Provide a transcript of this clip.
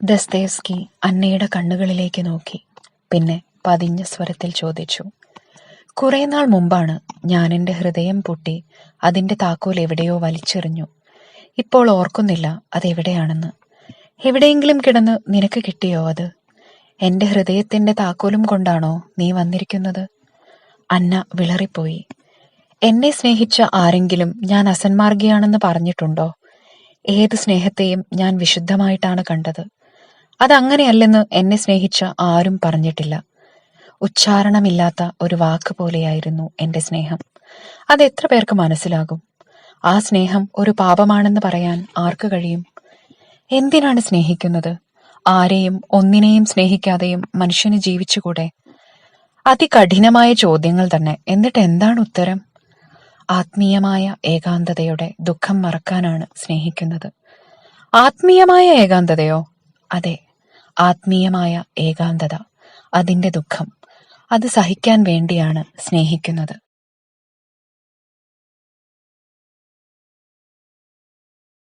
ദസ്തയേവ്സ്കി അന്നയുടെ കണ്ണുകളിലേക്ക് നോക്കി. പിന്നെ പതിഞ്ഞ സ്വരത്തിൽ ചോദിച്ചു, കുറെ നാൾ മുമ്പാണ് ഞാൻ എൻ്റെ ഹൃദയം പൂട്ടി അതിൻ്റെ താക്കോൽ എവിടെയോ വലിച്ചെറിഞ്ഞു. ഇപ്പോൾ ഓർക്കുന്നില്ല അതെവിടെയാണെന്ന്. എവിടെയെങ്കിലും കിടന്ന് നിനക്ക് കിട്ടിയോ അത്? എൻ്റെ ഹൃദയത്തിൻ്റെ താക്കോലും കൊണ്ടാണോ നീ വന്നിരിക്കുന്നത്? അന്ന വിളറിപ്പോയി. എന്നെ സ്നേഹിച്ച ആരെങ്കിലും ഞാൻ അസന്മാർഗിയാണെന്ന് പറഞ്ഞിട്ടുണ്ടോ? ഏത് സ്നേഹത്തെയും ഞാൻ വിശുദ്ധമായിട്ടാണ് കണ്ടത്. അതങ്ങനെയല്ലെന്ന് എന്നെ സ്നേഹിച്ച ആരും പറഞ്ഞിട്ടില്ല. ഉച്ചാരണമില്ലാത്ത ഒരു വാക്ക് പോലെയായിരുന്നു എൻ്റെ സ്നേഹം. അതെത്ര പേർക്ക് മനസ്സിലാകും? ആ സ്നേഹം ഒരു പാപമാണെന്ന് പറയാൻ ആർക്ക് കഴിയും? എന്തിനാണ് സ്നേഹിക്കുന്നത്? ആരെയും ഒന്നിനെയും സ്നേഹിക്കാതെയും മനുഷ്യന് ജീവിച്ചുകൂടെ? അതികഠിനമായ ചോദ്യങ്ങൾ തന്നെ. എന്നിട്ട് എന്താണ് ഉത്തരം? ആത്മീയമായ ഏകാന്തതയുടെ ദുഃഖം മറക്കാനാണ് സ്നേഹിക്കുന്നത്. ആത്മീയമായ ഏകാന്തതയോ? അതെ, ആത്മീയമായ ഏകാന്തത, അതിൻ്റെ ദുഃഖം, അത് സഹിക്കാൻ വേണ്ടിയാണ് സ്നേഹിക്കുന്നത്.